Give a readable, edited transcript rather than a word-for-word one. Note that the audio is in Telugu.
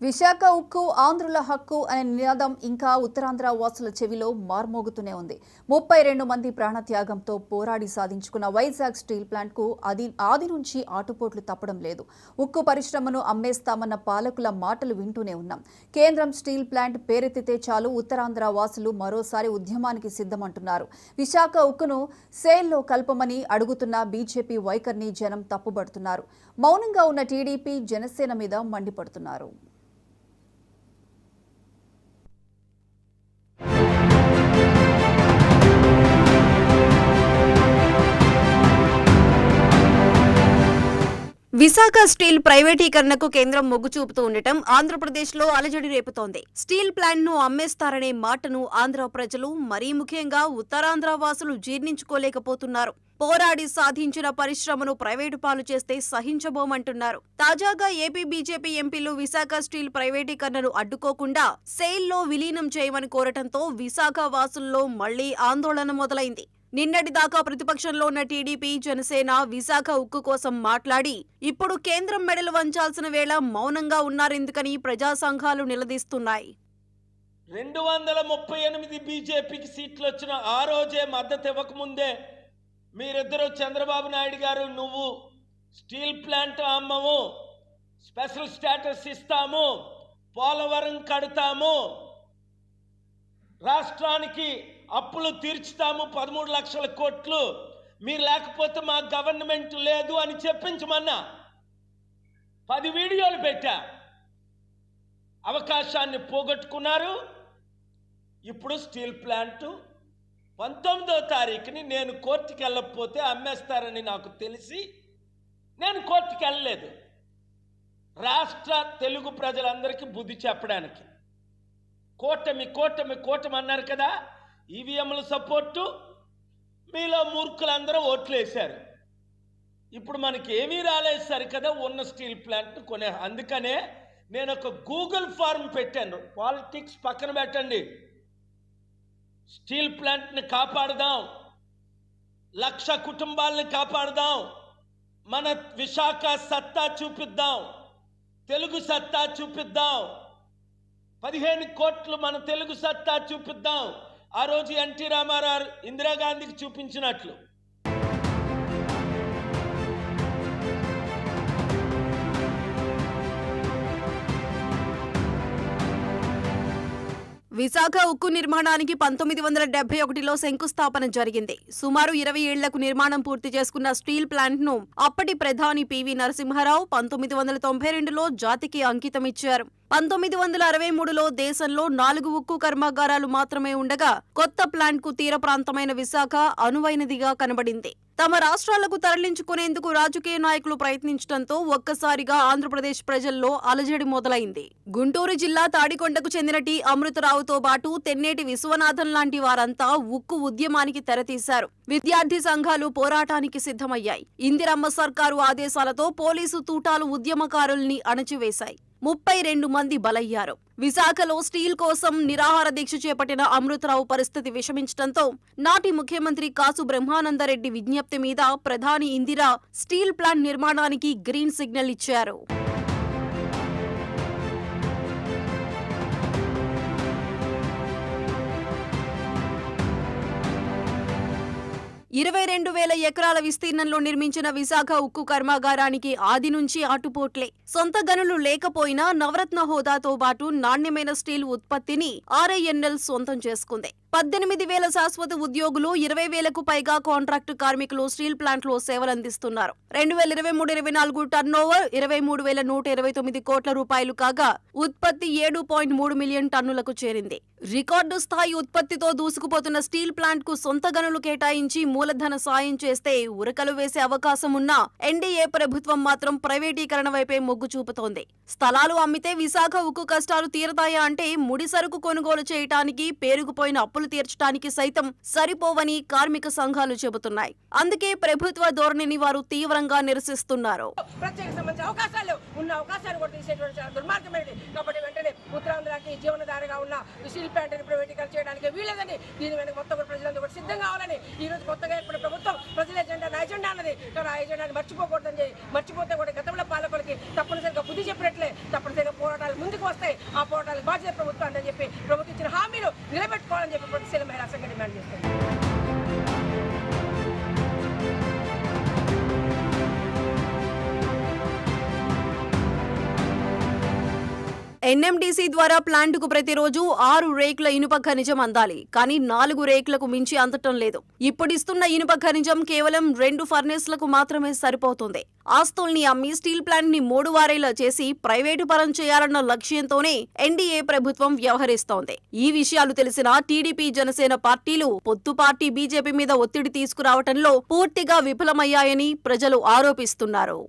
విశాఖ ఉక్కు ఆంధ్రుల హక్కు అనే నినాదం ఇంకా ఉత్తరాంధ్ర వాసుల చెవిలో మార్మోగుతూనే ఉంది. 32 మంది ప్రాణత్యాగంతో పోరాడి సాధించుకున్న వైజాగ్ స్టీల్ ప్లాంట్కు ఆది నుంచి ఆటుపోట్లు తప్పడం లేదు. ఉక్కు పరిశ్రమను అమ్మేస్తామన్న పాలకుల మాటలు వింటూనే ఉన్నాం. కేంద్రం స్టీల్ ప్లాంట్ పేరెత్తితే చాలు ఉత్తరాంధ్ర వాసులు మరోసారి ఉద్యమానికి సిద్ధమంటున్నారు. విశాఖ ఉక్కును సేల్లో కల్పమని అడుగుతున్న బీజేపీ వైఖరిని జనం తప్పుబడుతున్నారు. మౌనంగా ఉన్న టీడీపీ, జనసేన మీద మండిపడుతున్నారు. విశాఖ స్టీల్ ప్రైవేటీకరణకు కేంద్రం మొగ్గు చూపుతూ ఉండటం ఆంధ్రప్రదేశ్లో అలజడి రేపుతోంది. స్టీల్ ప్లాంట్ను అమ్మేస్తారనే మాటను ఆంధ్ర ప్రజలు, మరీ ముఖ్యంగా ఉత్తరాంధ్ర వాసులు జీర్ణించుకోలేకపోతున్నారు. పోరాడి సాధించిన పరిశ్రమను ప్రైవేటు పాలు చేస్తే సహించబోమంటున్నారు. తాజాగా ఏపీ బీజేపీ ఎంపీలు విశాఖ స్టీల్ ప్రైవేటీకరణను అడ్డుకోకుండా సెయిల్లో విలీనం చేయమని కోరటంతో విశాఖ వాసుల్లో మళ్లీ ఆందోళన మొదలైంది. నిన్నటిదాకా ప్రతిపక్షంలో ఉన్న టీడీపీ, జనసేన విశాఖ ఉక్కు కోసం మాట్లాడి ఇప్పుడు కేంద్రం మెడలు వంచాల్సిన వేళ మౌనంగా ఉన్నారెందుకని ప్రజా సంఘాలు నిలదీస్తున్నాయి. 238 బీజేపీకి సీట్లు వచ్చిన ఆ రోజే మద్దతు ఇవ్వకముందే మీరిద్దరూ చంద్రబాబు నాయుడు గారు, నువ్వు స్టీల్ ప్లాంట్ అమ్మము, స్పెషల్ స్టేటస్ ఇస్తాము, పోలవరం కడతాము, రాష్ట్రానికి అప్పులు తీర్చుతాము 13 లక్షల కోట్లు, మీరు లేకపోతే మా గవర్నమెంట్ లేదు అని చెప్పించమన్నా 10 వీడియోలు పెట్టా. అవకాశాన్ని పోగొట్టుకున్నారు. ఇప్పుడు స్టీల్ ప్లాంట్ 19వ తారీఖుని నేను కోర్టుకి వెళ్ళకపోతే అమ్మేస్తారని నాకు తెలిసి నేను కోర్టుకి వెళ్ళలేదు. రాష్ట్ర తెలుగు ప్రజలందరికీ బుద్ధి చెప్పడానికి కూటమి కూటమి కూటమి అన్నారు కదా, ఈవీఎంల సపోర్టు, మీలో మూర్ఖులందరూ ఓట్లు వేశారు. ఇప్పుడు మనకి ఏమీ రాలేదు సరికదా ఉన్న స్టీల్ ప్లాంట్ కొనే. అందుకనే నేను ఒక గూగుల్ ఫార్మ్ పెట్టాను. పాలిటిక్స్ పక్కన పెట్టండి, స్టీల్ ప్లాంట్ని కాపాడదాం, 1,00,000 కుటుంబాలని కాపాడదాం, మన విశాఖ సత్తా చూపిద్దాం, తెలుగు సత్తా చూపిద్దాం, 15 కోట్లు మన తెలుగు సత్తా చూపిద్దాం. ఆ రోజు ఎన్టీ రామారావు ఇందిరాగాంధీకి చూపించినట్లు. విశాఖ ఉక్కు నిర్మాణానికి 1971లో శంకుస్థాపన జరిగింది. సుమారు 20 ఏళ్లకు నిర్మాణం పూర్తి చేసుకున్న స్టీల్ ప్లాంట్ ను అప్పటి ప్రధాని పివి నరసింహారావు 1992లో జాతికి అంకితమిచ్చారు. 1963లో దేశంలో 4 ఉక్కు కర్మాగారాలు మాత్రమే ఉండగా కొత్త ప్లాంట్ కు తీర ప్రాంతమైన విశాఖ అనువైనదిగా కనబడింది. తమ రాష్ట్రాలకు తరలించుకునేందుకు రాజకీయ నాయకులు ప్రయత్నించడంతో ఒక్కసారిగా ఆంధ్రప్రదేశ్ ప్రజల్లో అలజడి మొదలైంది. గుంటూరు జిల్లా తాడికొండకు చెందిన టి అమృతరావుతో పాటు తెన్నేటి విశ్వనాథన్ లాంటి వారంతా ఉక్కు ఉద్యమానికి తెరతీశారు. విద్యార్థి సంఘాలు పోరాటానికి సిద్ధమయ్యాయి. ఇందిరమ్మ సర్కారు ఆదేశాలతో పోలీసు తూటాలు ఉద్యమకారుల్ని అణచివేశాయి. 32 మంది బలయ్యారు. విశాఖలో స్టీల్ కోసం నిరాహార దీక్ష చేపట్టిన అమృతరావు పరిస్థితి విషమించడంతో నాటి ముఖ్యమంత్రి కాసు బ్రహ్మానందరెడ్డి విజ్ఞప్తి మీద ప్రధాని ఇందిర స్టీల్ ప్లాంట్ నిర్మాణానికి గ్రీన్ సిగ్నల్ ఇచ్చారు. 22,000 ఎకరాల విస్తీర్ణంలో నిర్మించిన విశాఖ ఉక్కు కర్మాగారానికి ఆది నుంచి ఆటుపోట్లే. సొంత గనులు లేకపోయినా నవరత్న హోదాతో పాటు నాణ్యమైన స్టీల్ ఉత్పత్తిని ఆర్ఐఎన్ఎల్ సొంతం చేసుకుంది. 18,000 శాశ్వత ఉద్యోగులు, 20,000కు పైగా కాంట్రాక్టు కార్మికులు స్టీల్ ప్లాంట్ లో సేవలందిస్తున్నారు. 2023-24 టర్నోవర్ 23,129 కోట్ల రూపాయలు కాగా ఉత్పత్తి 7.3 మిలియన్ టన్నులకు చేరింది. రికార్డు స్థాయి ఉత్పత్తితో దూసుకుపోతున్న స్టీల్ ప్లాంట్ కు సొంత గనులు కేటాయించి మూలధన సాయం చేస్తే ఉరకలు వేసే అవకాశం ఉన్నా ఎన్డీఏ ప్రభుత్వం మాత్రం ప్రైవేటీకరణ వైపే మొగ్గు చూపుతోంది. స్థలాలు అమ్మితే విశాఖ ఉక్కు కష్టాలు తీరతాయా అంటే ముడి సరుకు కొనుగోలు చేయటానికి, పేరుకుపోయిన అప్పులు తీర్చడానికి సైతం సరిపోవని కార్మిక సంఘాలు చెబుతున్నాయి. అందుకే ప్రభుత్వ ధోరణిని వారు తీవ్రంగా నిరసిస్తున్నారు. ఉత్తరాంధ్రకి జీవనధారగా ఉన్న స్టీల్ ప్లాంట్ ప్రైవేటీకరణ చేయడానికి వీలేదని దీని వెనక మొత్తం ప్రజలందరూ కూడా సిద్ధంగా కావాలని ఈ రోజు కొత్తగా ఏర్పడిన ప్రభుత్వం ప్రజల ఎజెండా అన్నది. కానీ ఆ ఎజెండాని మర్చిపోకూడదని, మర్చిపోతే కూడా గతంలో పాలకులకి తప్పనిసరిగా బుద్ధి చెప్పినట్లే తప్పనిసరిగా పోరాటాలు ముందుకు వస్తాయి. ఆ పోరాటాలకు బాధ్యత ప్రభుత్వం అని చెప్పి ప్రభుత్వం ఇచ్చిన హామీలు నిలబెట్టుకోవాలని చెప్పి ప్రతిశీల మహిళా సంఘం డిమాండ్ చేస్తుంది. ఎన్ఎండిసి ద్వారా ప్లాంటుకు ప్రతిరోజు 6 రేకుల ఇనుప ఖనిజం అందాలి. కానీ 4 రేకులకు మించి అందటం లేదు. ఇప్పుడిస్తున్న ఇనుప ఖనిజం కేవలం 2 ఫర్నేస్లకు మాత్రమే సరిపోతుంది. ఆస్తుల్ని అమ్మి స్టీల్ ప్లాంట్ ని 3 వారేలా చేసి ప్రైవేటు పరం చేయాలన్న లక్ష్యంతోనే ఎన్డీఏ ప్రభుత్వం వ్యవహరిస్తోంది. ఈ విషయాలు తెలిసిన టీడీపీ, జనసేన పార్టీలు పొత్తు పార్టీ బీజేపీ మీద ఒత్తిడి తీసుకురావటంలో పూర్తిగా విఫలమయ్యాయని ప్రజలు ఆరోపిస్తున్నారు.